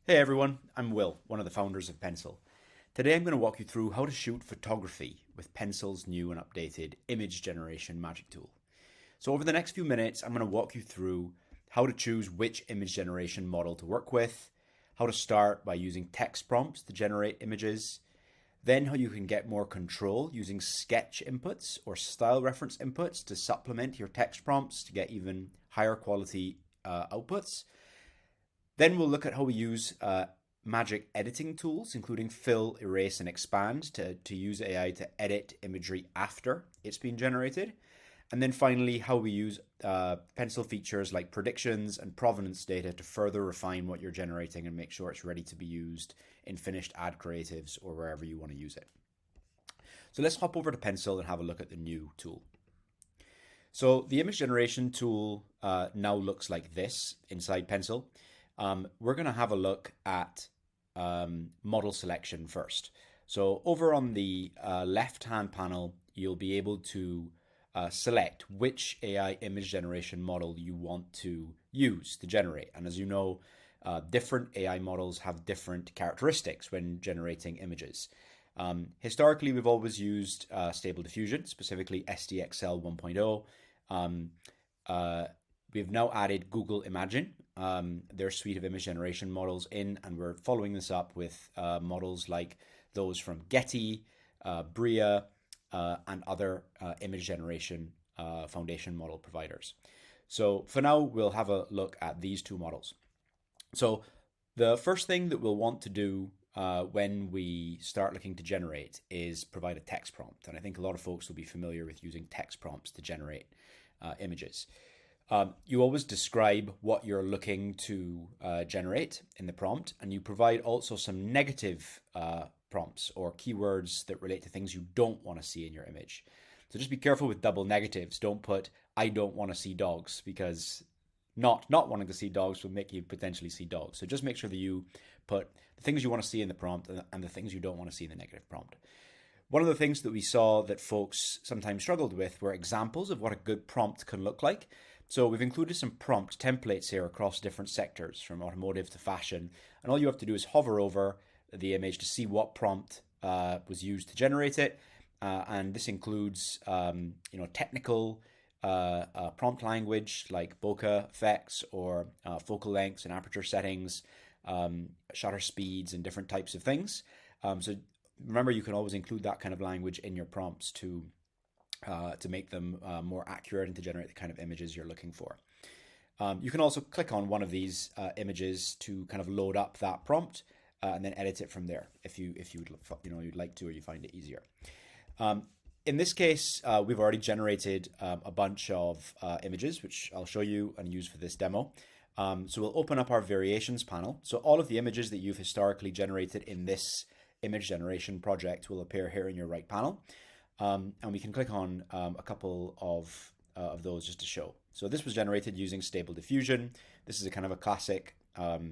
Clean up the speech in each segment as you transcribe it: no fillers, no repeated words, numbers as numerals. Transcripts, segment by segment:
Hey everyone, I'm Will, one of the founders of Pencil. Today I'm going to walk you through how to shoot photography with Pencil's new and updated image generation magic tool. So over the next few minutes, I'm going to walk you through how to choose which image generation model to work with, how to start by using text prompts to generate images, then how you can get more control using sketch inputs or style reference inputs to supplement your text prompts to get even higher quality outputs. Then we'll look at how we use magic editing tools, including fill, erase, and expand to use AI to edit imagery after it's been generated. And then finally, how we use pencil features like predictions and provenance data to further refine what you're generating and make sure it's ready to be used in finished ad creatives or wherever you want to use it. So let's hop over to Pencil and have a look at the new tool. So the image generation tool now looks like this inside Pencil. We're going to have a look at model selection first. So over on the left-hand panel, you'll be able to select which AI image generation model you want to use to generate. And as you know, different AI models have different characteristics when generating images. Historically, we've always used Stable Diffusion, specifically SDXL 1.0. We've now added Google Imagen, their suite of image generation models in, and we're following this up with models like those from Getty, Bria, and other image generation foundation model providers. So for now, we'll have a look at these two models. So the first thing that we'll want to do when we start looking to generate is provide a text prompt. And I think a lot of folks will be familiar with using text prompts to generate images. You always describe what you're looking to generate in the prompt, and you provide also some negative prompts or keywords that relate to things you don't want to see in your image. So just be careful with double negatives. Don't put "I don't want to see dogs," because not wanting to see dogs will make you potentially see dogs. So just make sure that you put the things you want to see in the prompt and the things you don't want to see in the negative prompt. One of the things that we saw that folks sometimes struggled with were examples of what a good prompt can look like. So we've included some prompt templates here across different sectors, from automotive to fashion. And all you have to do is hover over the image to see what prompt was used to generate it. And this includes, technical prompt language like bokeh effects or focal lengths and aperture settings, shutter speeds, and different types of things. So remember, you can always include that kind of language in your prompts to make them more accurate and to generate the kind of images you're looking for. You can also click on one of these images to kind of load up that prompt and then edit it from there if you'd like to, or you find it easier. In this case, we've already generated a bunch of images, which I'll show you and use for this demo. So we'll open up our variations panel. So all of the images that you've historically generated in this image generation project will appear here in your right panel. And we can click on a couple of those just to show. So this was generated using Stable Diffusion. This is a kind of a classic output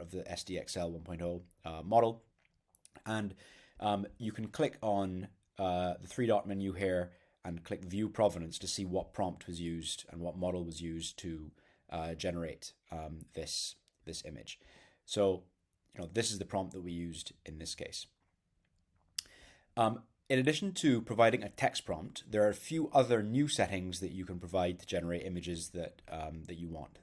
of the SDXL 1.0 model. And you can click on the three-dot menu here and click View Provenance to see what prompt was used and what model was used to generate this image. So this is the prompt that we used in this case. In addition to providing a text prompt, there are a few other new settings that you can provide to generate images that you want.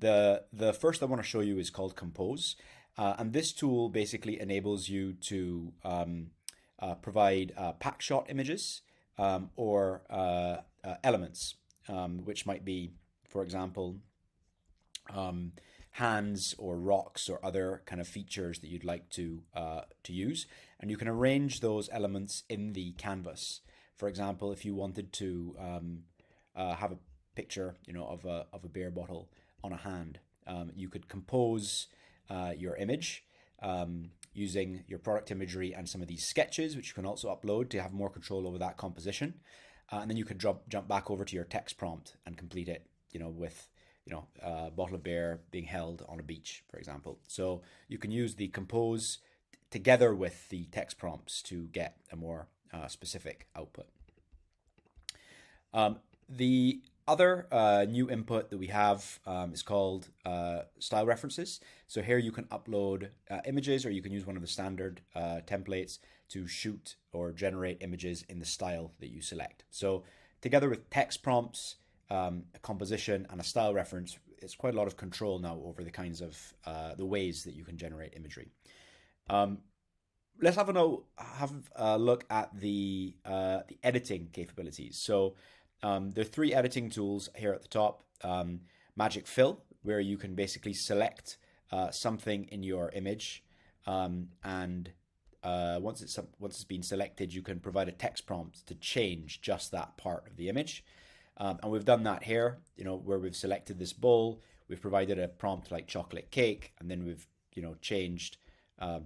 The first I want to show you is called Compose, and this tool basically enables you to provide pack shot images or elements, which might be, for example, hands or rocks or other kind of features that you'd like to use, and you can arrange those elements in the canvas. For example, if you wanted to have a picture, of a beer bottle on a hand, you could compose your image using your product imagery and some of these sketches, which you can also upload to have more control over that composition, and then you could jump back over to your text prompt and complete it, with a bottle of beer being held on a beach, for example. So you can use the compose together with the text prompts to get a more specific output. The Other new input that we have is called style references. So here you can upload images, or you can use one of the standard templates to shoot or generate images in the style that you select. So together with text prompts, a composition, and a style reference, it's quite a lot of control now over the kinds of the ways that you can generate imagery. Let's have a look at the editing capabilities. So there are three editing tools here at the top. Magic Fill, where you can basically select something in your image, and once it's been selected, you can provide a text prompt to change just that part of the image. And we've done that here, where we've selected this bowl, we've provided a prompt like chocolate cake, and then we've, changed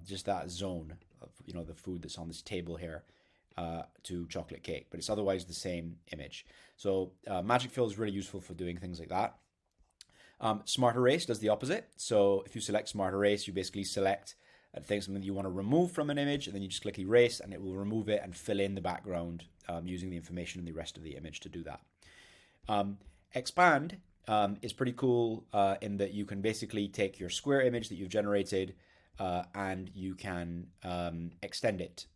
just that zone of, the food that's on this table here to chocolate cake, but it's otherwise the same image. So Magic Fill is really useful for doing things like that. Smart Erase does the opposite. So if you select Smart Erase, you basically select something that you want to remove from an image, and then you just click Erase, and it will remove it and fill in the background using the information in the rest of the image to do that. Expand is pretty cool in that you can basically take your square image that you've generated and you can extend it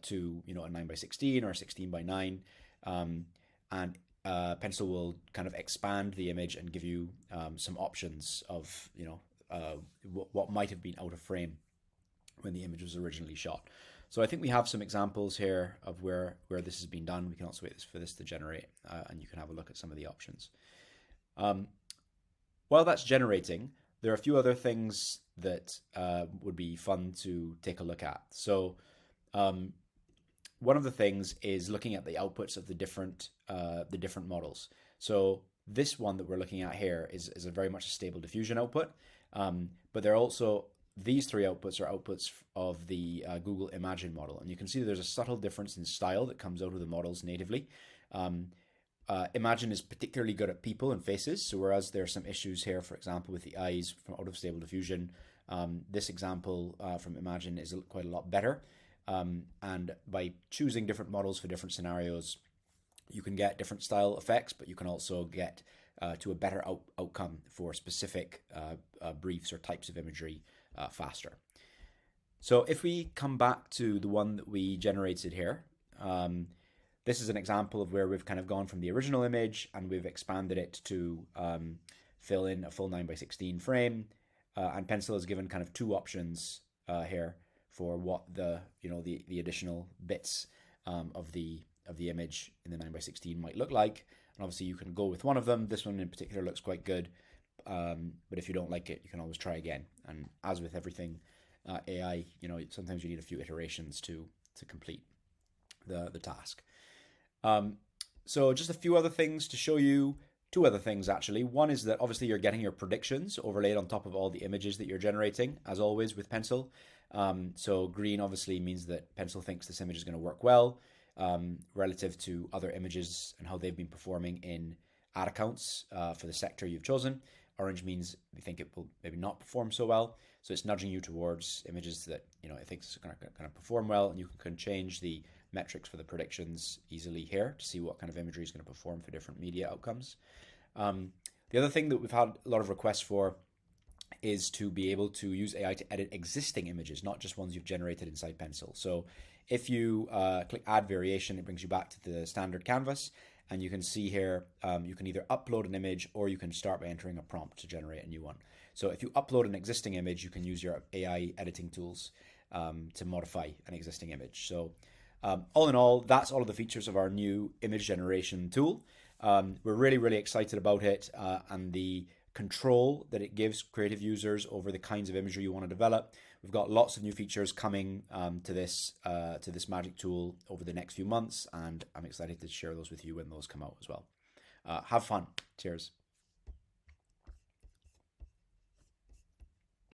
to a 9x16 or a 16x9, and Pencil will kind of expand the image and give you some options of what might have been out of frame when the image was originally shot. So I think we have some examples here of where this has been done. We can also wait for this to generate, and you can have a look at some of the options. While that's generating, there are a few other things that would be fun to take a look at. So one of the things is looking at the outputs of the different models. So this one that we're looking at here is a very much a stable diffusion output, but there are also these three outputs are outputs of the Google Imagen model, and you can see there's a subtle difference in style that comes out of the models natively. Imagen is particularly good at people and faces, so whereas there are some issues here, for example, with the eyes from out of Stable Diffusion, this example from Imagen is quite a lot better. And by choosing different models for different scenarios, you can get different style effects, but you can also get to a better outcome for specific briefs or types of imagery faster. So if we come back to the one that we generated here, this is an example of where we've kind of gone from the original image and we've expanded it to fill in a full 9x16 frame, and Pencil has given kind of two options here for what the additional bits of the image in the 9x16 might look like. And obviously you can go with one of them. This one in particular looks quite good, but if you don't like it, you can always try again. And as with everything AI, sometimes you need a few iterations to complete the task. So just a few other things to show you. Two other things, actually. One is that obviously you're getting your predictions overlaid on top of all the images that you're generating, as always with Pencil. So green obviously means that Pencil thinks this image is going to work well relative to other images and how they've been performing in ad accounts for the sector you've chosen. Orange means we think it will maybe not perform so well. So it's nudging you towards images that it thinks are going to perform well, and you can change the metrics for the predictions easily here to see what kind of imagery is going to perform for different media outcomes. The other thing that we've had a lot of requests for is to be able to use AI to edit existing images, not just ones you've generated inside Pencil. So if you click Add Variation, it brings you back to the standard canvas, and you can see here, you can either upload an image or you can start by entering a prompt to generate a new one. So if you upload an existing image, you can use your AI editing tools to modify an existing image. So all in all, that's all of the features of our new image generation tool. We're really, really excited about it and the control that it gives creative users over the kinds of imagery you want to develop. We've got lots of new features coming to this magic tool over the next few months, and I'm excited to share those with you when those come out as well. Have fun. Cheers.